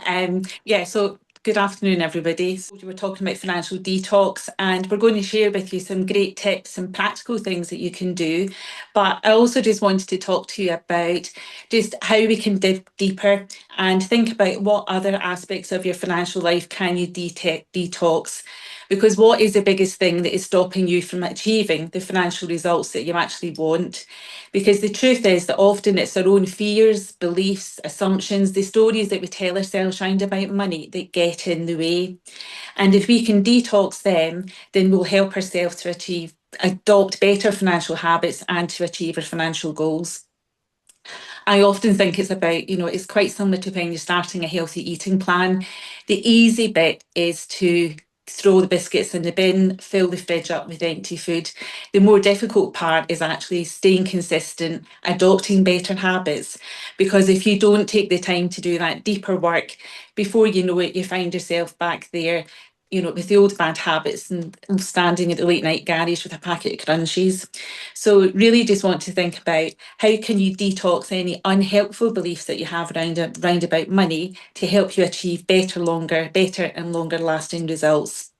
So good afternoon, everybody. So we're talking about financial detox, and we're going to share with you some great tips and practical things that you can do. But I also just wanted to talk to you about just how we can dig deeper and think about what other aspects of your financial life can you detox. Because what is the biggest thing that is stopping you from achieving the financial results that you actually want? Because the truth is that often it's our own fears, beliefs, assumptions, the stories that we tell ourselves around about money that get in the way. And if we can detox them, then we'll help ourselves to adopt better financial habits and to achieve our financial goals. I often think it's about, it's quite similar to when you're starting a healthy eating plan. The easy bit is to throw the biscuits in the bin, fill the fridge up with empty food. The more difficult part is actually staying consistent, adopting better habits. Because if you don't take the time to do that deeper work, before you know it, you find yourself back there, with the old bad habits and standing at the late night garage with a packet of crunchies. So really just want to think about how can you detox any unhelpful beliefs that you have around about money to help you achieve better and longer lasting results.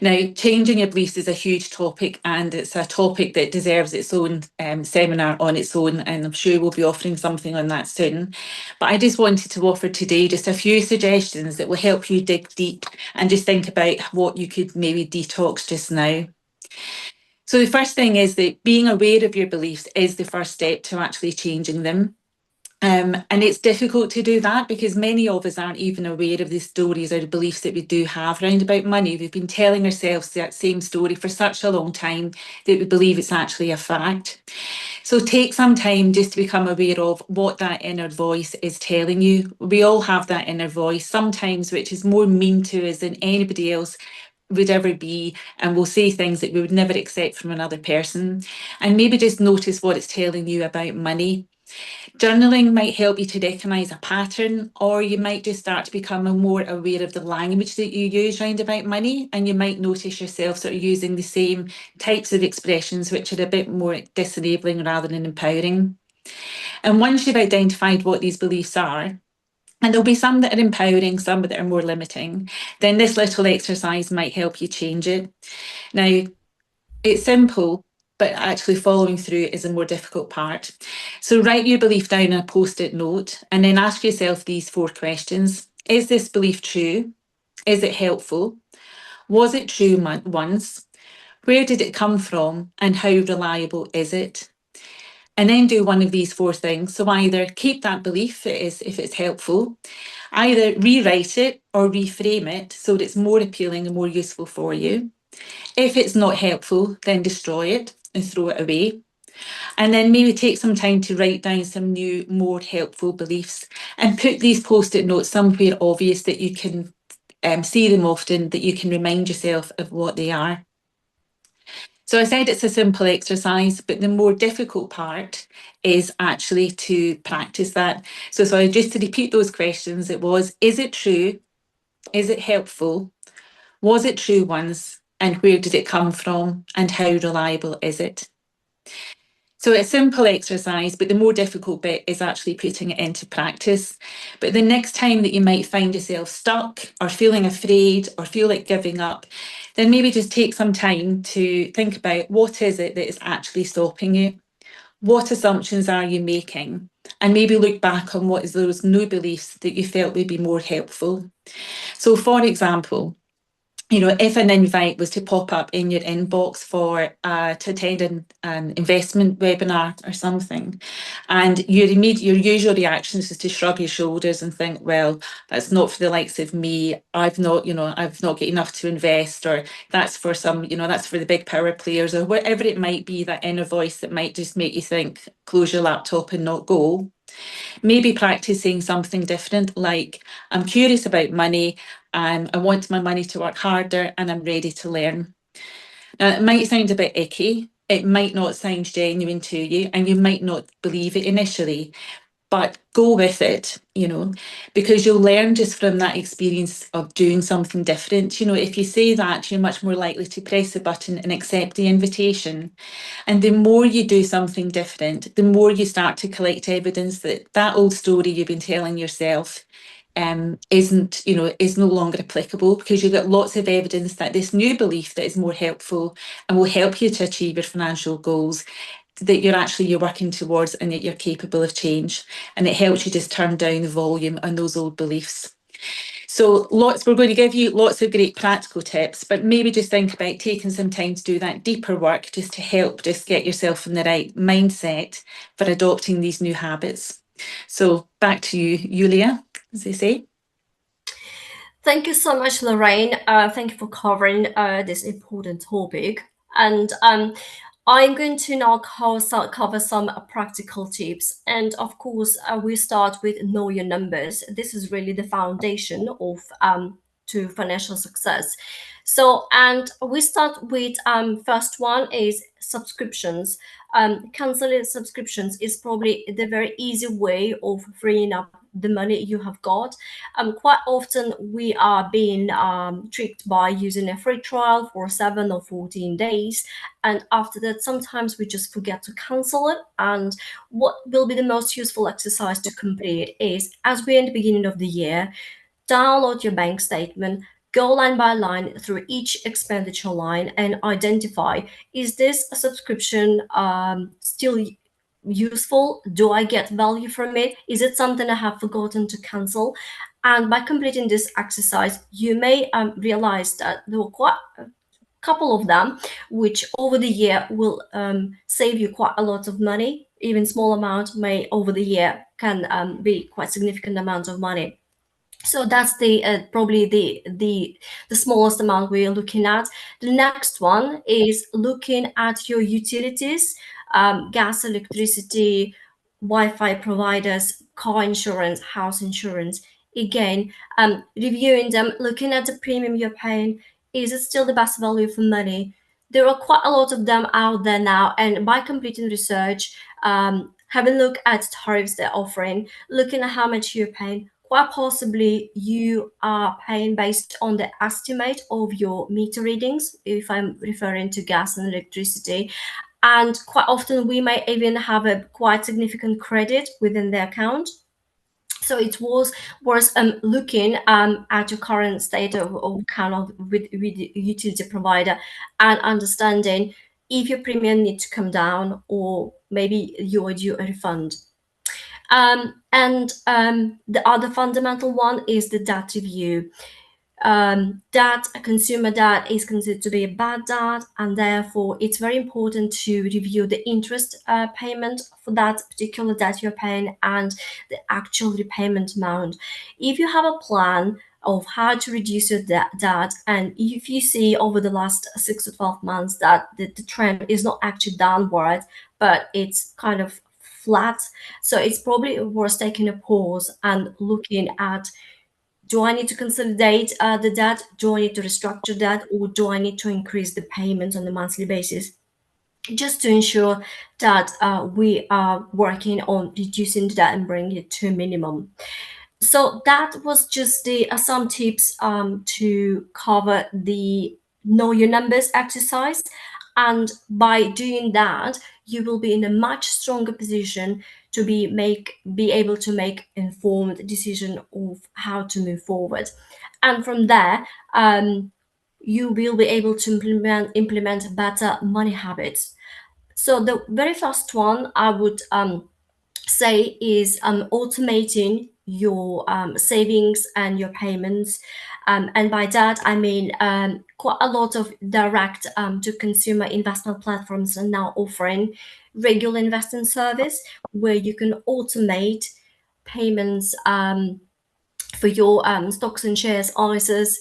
Now, changing your beliefs is a huge topic, and it's a topic that deserves its own seminar on its own, and I'm sure we'll be offering something on that soon. But I just wanted to offer today just a few suggestions that will help you dig deep and just think about what you could maybe detox just now. So the first thing is that being aware of your beliefs is the first step to actually changing them. And it's difficult to do that because many of us aren't even aware of the stories or the beliefs that we do have around about money. We've been telling ourselves that same story for such a long time that we believe it's actually a fact. So take some time just to become aware of what that inner voice is telling you. We all have that inner voice, sometimes which is more mean to us than anybody else would ever be, and will say things that we would never accept from another person. And maybe just notice what it's telling you about money. Journaling might help you to recognise a pattern, or you might just start to become more aware of the language that you use around about money, and you might notice yourself sort of using the same types of expressions which are a bit more disenabling rather than empowering. And once you've identified what these beliefs are, and there'll be some that are empowering, some that are more limiting, then this little exercise might help you change it. Now, it's simple, but actually following through is a more difficult part. So write your belief down on a post-it note and then ask yourself these 4 questions. Is this belief true? Is it helpful? Was it true once? Where did it come from? And how reliable is it? And then do one of these 4 things. So either keep that belief if it's helpful, either rewrite it or reframe it so that it's more appealing and more useful for you. If it's not helpful, then destroy it and throw it away. And then maybe take some time to write down some new, more helpful beliefs and put these post-it notes somewhere obvious that you can see them often, that you can remind yourself of what they are. So I said it's a simple exercise, but the more difficult part is actually to practice that. So just to repeat those questions, it was, is it true? Is it helpful? Was it true once? And where did it come from? And how reliable is it? So it's a simple exercise, but the more difficult bit is actually putting it into practice. But the next time that you might find yourself stuck or feeling afraid or feel like giving up, then maybe just take some time to think about what is it that is actually stopping you? What assumptions are you making? And maybe look back on what is those new beliefs that you felt would be more helpful. So for example, if an invite was to pop up in your inbox to attend an investment webinar or something, and your usual reaction is to shrug your shoulders and think, well, that's not for the likes of me. I've not got enough to invest, or that's for that's for the big power players, or whatever it might be, that inner voice that might just make you think, close your laptop and not go. Maybe practicing something different, like I'm curious about money, and I want my money to work harder, and I'm ready to learn. Now, it might sound a bit icky, it might not sound genuine to you, and you might not believe it initially, but go with it, because you'll learn just from that experience of doing something different. If you say that, you're much more likely to press the button and accept the invitation. And the more you do something different, the more you start to collect evidence that that old story you've been telling yourself isn't, is no longer applicable, because you've got lots of evidence that this new belief that is more helpful and will help you to achieve your financial goals, that you're working towards, and that you're capable of change, and it helps you just turn down the volume on those old beliefs. So we're going to give you lots of great practical tips, but maybe just think about taking some time to do that deeper work, just to help just get yourself in the right mindset for adopting these new habits. So back to you, Yuliya, as they say. Thank you so much, Lorraine. Thank you for covering this important topic. And I'm going to now cover some practical tips. And of course, we start with know your numbers. This is really the foundation of to financial success. So, and we start with first one is subscriptions. Canceling subscriptions is probably the very easy way of freeing up the money you have got. Quite often we are being tricked by using a free trial for 7 or 14 days, and after that sometimes we just forget to cancel it. And what will be the most useful exercise to complete is, as we're in the beginning of the year, download your bank statement, go line by line through each expenditure line and identify, is this a subscription still useful? Do I get value from it? Is it something I have forgotten to cancel? And by completing this exercise, you may realize that there were quite a couple of them, which over the year will save you quite a lot of money. Even small amount may over the year can be quite significant amount of money. So that's the probably the smallest amount we're looking at. The next one is looking at your utilities, gas, electricity, Wi-Fi providers, car insurance, house insurance. Again, reviewing them, looking at the premium you're paying. Is it still the best value for money? There are quite a lot of them out there now, and by completing research, having a look at tariffs they're offering, looking at how much you're paying, quite possibly you are paying based on the estimate of your meter readings, if I'm referring to gas and electricity. And quite often we may even have a quite significant credit within the account. So it was worth looking at your current state of kind of with the utility provider, and understanding if your premium needs to come down, or maybe you are due a refund. And the other fundamental one is the debt review. That a consumer debt is considered to be a bad debt, and therefore it's very important to review the interest payment for that particular debt you're paying and the actual repayment amount. If you have a plan of how to reduce your debt, and if you see over the last 6 to 12 months that the trend is not actually downward, but it's kind of flat, so it's probably worth taking a pause and looking at, do I need to consolidate the debt? Do I need to restructure that? Or do I need to increase the payments on a monthly basis? Just to ensure that we are working on reducing the debt and bringing it to a minimum. So that was just the some tips to cover the know your numbers exercise. And by doing that, you will be in a much stronger position to be able to make informed decision of how to move forward. And from there, you will be able to implement better money habits. So the very first one I would say is automating your savings and your payments. And by that, I mean quite a lot of direct to consumer investment platforms are now offering regular investing service, where you can automate payments for your stocks and shares, ISAs,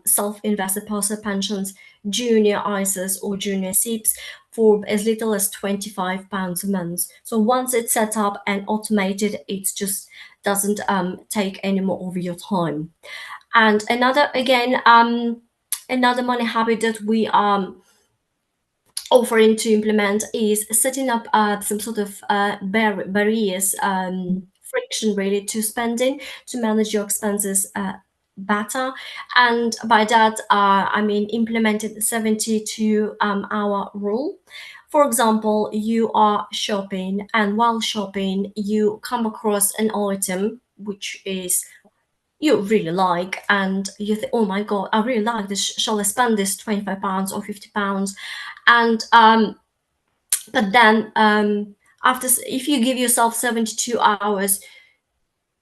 self-invested personal pensions, junior ISAs or junior SIPs, for as little as £25 a month. So once it's set up and automated, it just doesn't take any more of your time. And another money habit that we offering to implement is setting up some sort of barriers, friction really to spending, to manage your expenses better. And by that, I mean implemented the 72-hour rule. For example, you are shopping, and while shopping, you come across an item which is you really like, and you think, oh my god, I really like this, shall I spend this £25 or £50? And but then after, if you give yourself 72 hours,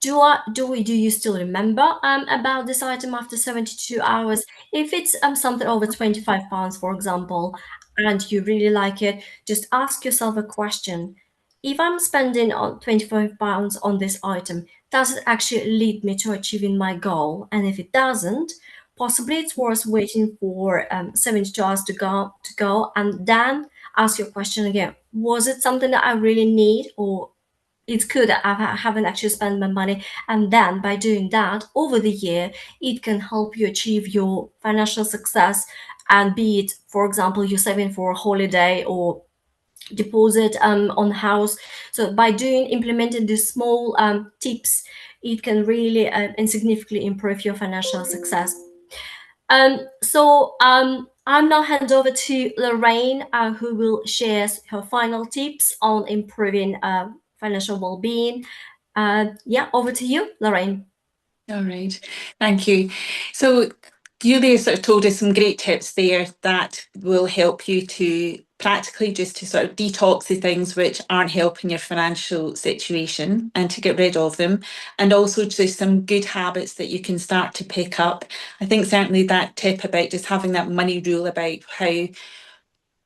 do you still remember about this item after 72 hours? If it's something over £25, for example, and you really like it, just ask yourself a question. If I'm spending on £25 on this item, does it actually lead me to achieving my goal? And if it doesn't, possibly it's worth waiting for 72 hours to go, and then ask your question again. Was it something that I really need, or it's good that I haven't actually spent my money? And then by doing that over the year, it can help you achieve your financial success. And be it, for example, you're saving for a holiday or deposit on the house. So by implementing these small tips, it can really and significantly improve your financial success. I'm now hand over to Lorraine, who will share her final tips on improving financial well-being. Yeah, over to you, Lorraine. All right, thank you. So Yuliya sort of told us some great tips there that will help you to practically just to sort of detox the things which aren't helping your financial situation and to get rid of them, and also just some good habits that you can start to pick up. I think certainly that tip about just having that money rule about how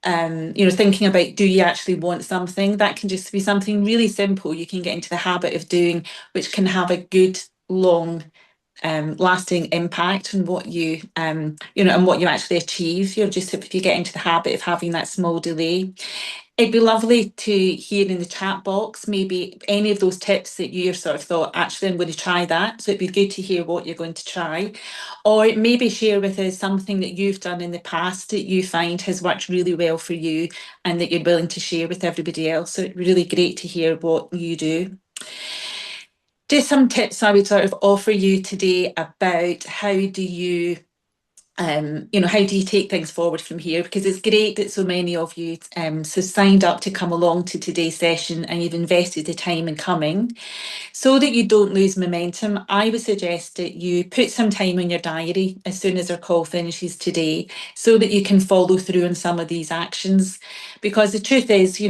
thinking about, do you actually want something? That can just be something really simple you can get into the habit of doing, which can have a good long lasting impact on what you and what you actually achieve. Just if you get into the habit of having that small delay. It'd be lovely to hear in the chat box maybe any of those tips that you sort of thought, actually, I'm going to try that. So it'd be good to hear what you're going to try. Or maybe share with us something that you've done in the past that you find has worked really well for you and that you're willing to share with everybody else. So it's really great to hear what you do. Just some tips I would sort of offer you today about how do you how do you take things forward from here? Because it's great that so many of you signed up to come along to today's session and you've invested the time in coming. So that you don't lose momentum, I would suggest that you put some time in your diary as soon as our call finishes today so that you can follow through on some of these actions. Because the truth is,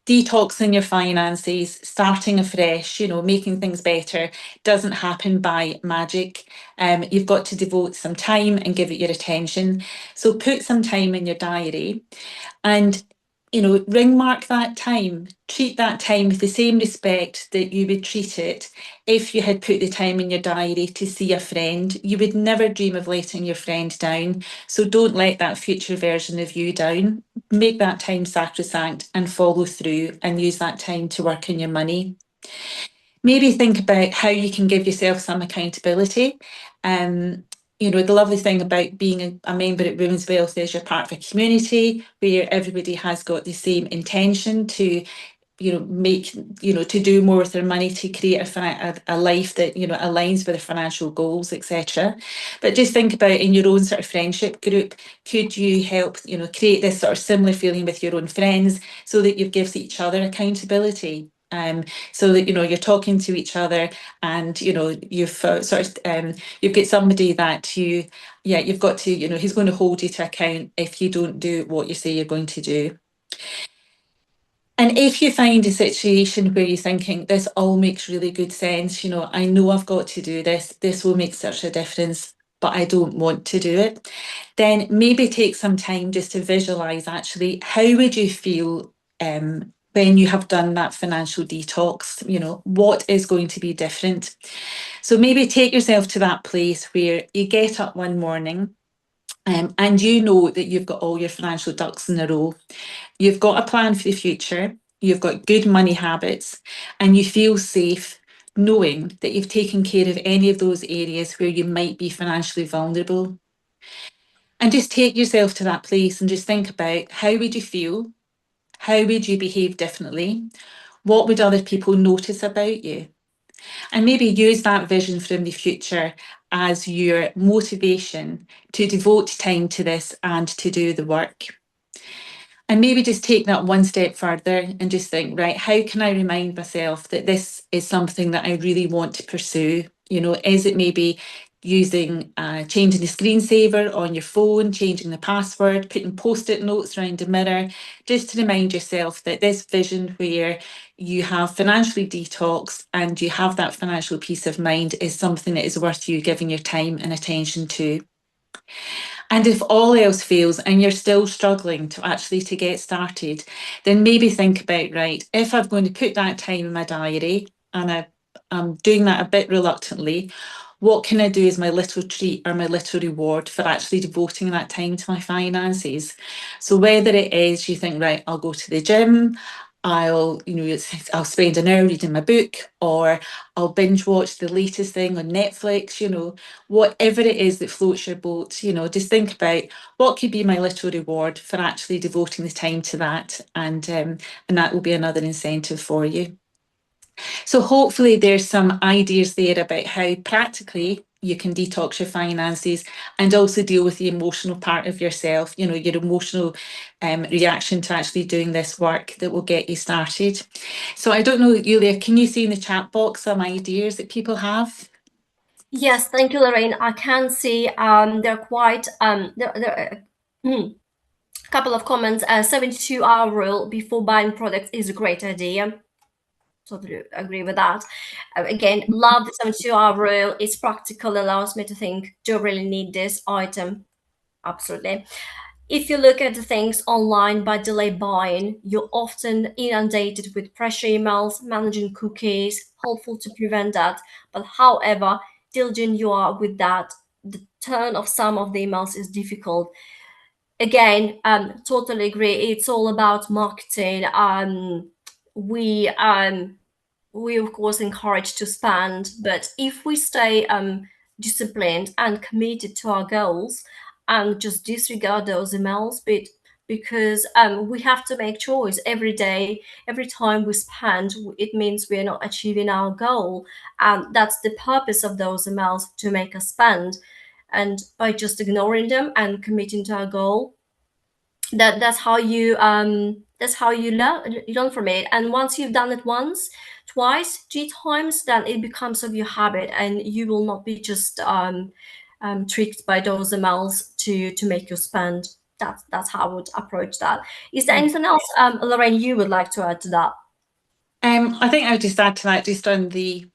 detoxing your finances, starting afresh, making things better doesn't happen by magic. You've got to devote some time and give it your attention. So put some time in your diary and, ring mark that time. Treat that time with the same respect that you would treat it if you had put the time in your diary to see a friend. You would never dream of letting your friend down. So don't let that future version of you down. Make that time sacrosanct and follow through and use that time to work on your money. Maybe think about how you can give yourself some accountability. The lovely thing about being a member at Women's Wealth is you're part of a community where everybody has got the same intention to make, to do more with their money, to create a life that, aligns with their financial goals, etc. But just think about in your own sort of friendship group, could you help, create this sort of similar feeling with your own friends so that you give each other accountability? So that you're talking to each other, and you've you've got somebody that you've got to who's going to hold you to account if you don't do what you say you're going to do. And if you find a situation where you're thinking, this all makes really good sense, I know I've got to do this will make such a difference, but I don't want to do it, then maybe take some time just to visualize actually, how would you feel when you have done that financial detox? What is going to be different? So maybe take yourself to that place where you get up one morning and you know that you've got all your financial ducks in a row. You've got a plan for the future, you've got good money habits, and you feel safe knowing that you've taken care of any of those areas where you might be financially vulnerable. And just take yourself to that place and just think about, how would you feel? How would you behave differently? What would other people notice about you? And maybe use that vision from the future as your motivation to devote time to this and to do the work. And maybe just take that one step further and just think, right, how can I remind myself that this is something that I really want to pursue? Is it maybe using changing the screensaver on your phone, changing the password, putting post-it notes around the mirror, just to remind yourself that this vision where you have financially detox and you have that financial peace of mind is something that is worth you giving your time and attention to. And if all else fails and you're still struggling to get started, then maybe think about, right, if I'm going to put that time in my diary and I'm doing that a bit reluctantly, what can I do as my little treat or my little reward for actually devoting that time to my finances? So whether it is you think, right, I'll go to the gym, I'll spend an hour reading my book, or I'll binge watch the latest thing on Netflix, whatever it is that floats your boat, just think about what could be my little reward for actually devoting the time to that, and that will be another incentive for you. So hopefully there's some ideas there about how practically you can detox your finances and also deal with the emotional part of yourself, your emotional reaction to actually doing this work that will get you started. So I don't know, Yuliya, can you see in the chat box some ideas that people have? Yes, thank you, Lorraine. I can see there are quite there are a couple of comments. 72-hour rule before buying products is a great idea. Totally agree with that. Again, love the 72-hour rule. It's practical, allows me to think, do I really need this item? Absolutely. If you look at the things online by delay buying, you're often inundated with pressure emails, managing cookies, helpful to prevent that. But however diligent you are with that, the turn of some of the emails is difficult. Again, totally agree. It's all about marketing. We of course encourage to spend, but if we stay disciplined and committed to our goals and just disregard those emails, because we have to make choice every day. Every time we spend, it means we are not achieving our goal, and that's the purpose of those emails, to make us spend. And by just ignoring them and committing to our goal, that's how you learn from it. And once you've done it once, twice, three times, then it becomes of your habit, and you will not be just tricked by those emails to make you spend. That's how I would approach that. Is there anything else, Lorraine, you would like to add to that? I think I would just add to that just on you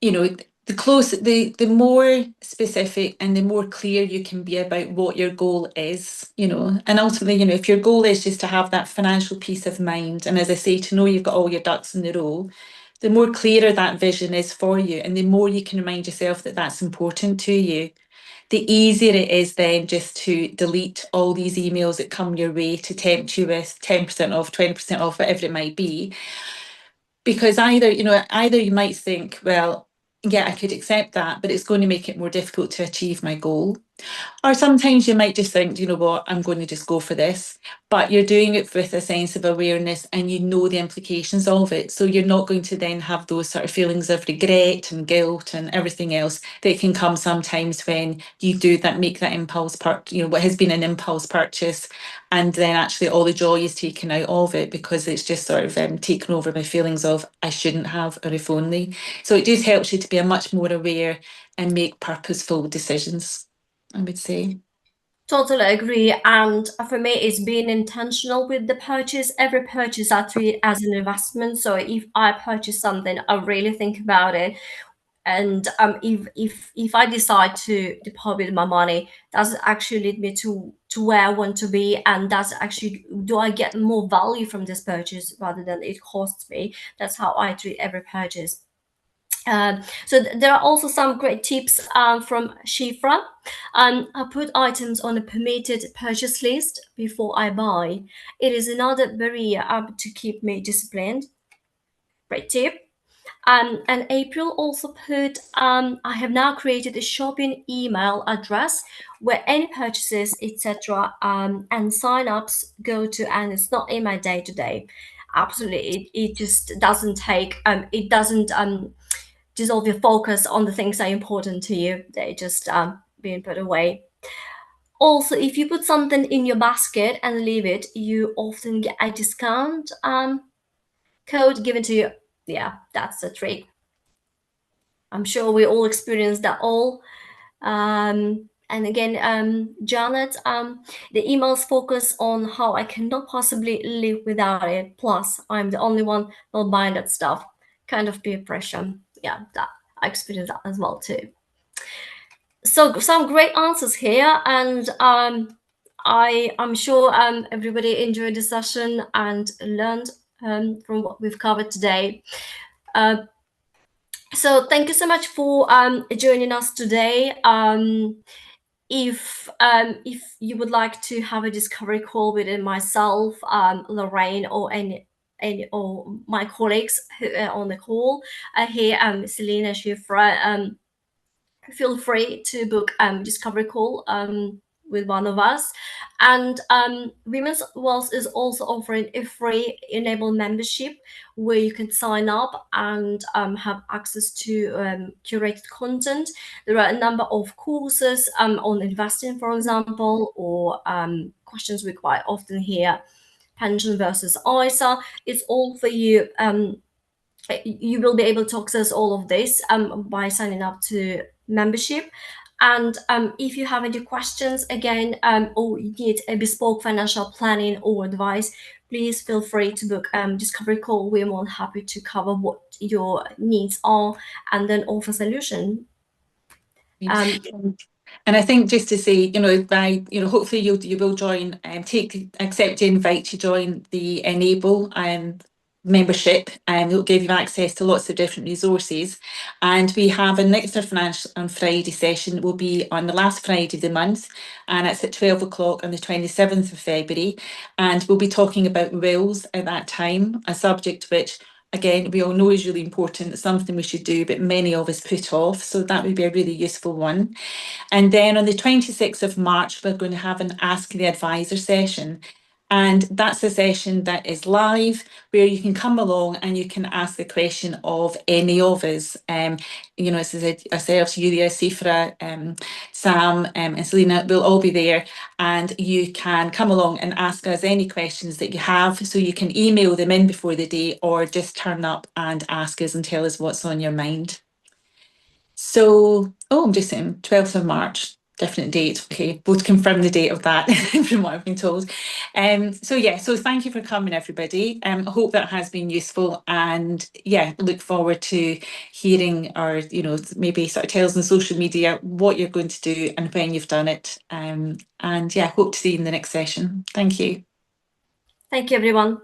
know, the more specific and the more clear you can be about what your goal is, and ultimately, if your goal is just to have that financial peace of mind, and as I say, to know you've got all your ducks in a row, the more clearer that vision is for you, and the more you can remind yourself that that's important to you, the easier it is then just to delete all these emails that come your way to tempt you with 10% off, 20% off, whatever it might be. Because either you might think, well, yeah, I could accept that, but it's going to make it more difficult to achieve my goal. Or sometimes you might just think, you know what, I'm going to just go for this. But you're doing it with a sense of awareness and you know the implications of it. So you're not going to then have those sort of feelings of regret and guilt and everything else that can come sometimes when you do that, make that impulse what has been an impulse purchase. And then actually all the joy is taken out of it because it's just sort of taken over by feelings of I shouldn't have, or if only. So it just helps you to be a much more aware and make purposeful decisions, I would say. Totally agree. And for me, it's being intentional with the purchase. Every purchase I treat as an investment. So if I purchase something, I really think about it. And if I decide to deposit my money, does it actually lead me to where I want to be? And do I get more value from this purchase rather than it costs me? That's how I treat every purchase. There are also some great tips from Shifra. I put items on a permitted purchase list before I buy. It is another barrier to keep me disciplined. Great tip. And April also put, I have now created a shopping email address where any purchases, etc., and sign-ups go to, and it's not in my day-to-day. Absolutely, it just doesn't take, it doesn't dissolve your focus on the things that are important to you. They just being put away. Also, if you put something in your basket and leave it, you often get a discount code given to you. Yeah, that's the trick. I'm sure we all experience that all. And again, Janet, the emails focus on how I cannot possibly live without it. Plus, I'm the only one not buying that stuff. Kind of peer pressure. Yeah, that I experienced that as well too. So some great answers here, and I'm sure everybody enjoyed the session and learned from what we've covered today. So thank you so much for joining us today. If you would like to have a discovery call with myself, Lorraine, or any or my colleagues who are on the call here, Selena, Shifra, feel free to book discovery call with one of us. And Women's Wealth is also offering a free enable membership where you can sign up and have access to curated content. There are a number of courses on investing, for example, or questions we quite often hear, pension versus ISA. It's all for you. You will be able to access all of this by signing up to membership. And if you have any questions again, or you need a bespoke financial planning or advice, please feel free to book discovery call. We're more than happy to cover what your needs are and then offer solution. And I think just to say, hopefully you will join and accept the invite to join the Enable membership, and it'll give you access to lots of different resources. And we have a next financial on Friday session will be on the last Friday of the month, and it's at 12 o'clock on the 27th of February. And we'll be talking about wills at that time, a subject which, again, we all know is really important. It's something we should do, but many of us put off. So that would be a really useful one. And then on the 26th of March, we're going to have an Ask the Advisor session. And that's a session that is live, where you can come along and you can ask the question of any of us. As I said, ourselves, Yuliya, Sifra, Sam, and Selena will all be there. And you can come along and ask us any questions that you have. So you can email them in before the day, or just turn up and ask us and tell us what's on your mind. So, I'm just saying 12th of March, definite date. Okay, both confirm the date of that from what I've been told. So thank you for coming, everybody. I hope that has been useful, and look forward to hearing, or maybe sort of tell us on social media what you're going to do and when you've done it. Hope to see you in the next session. Thank you. Thank you, everyone.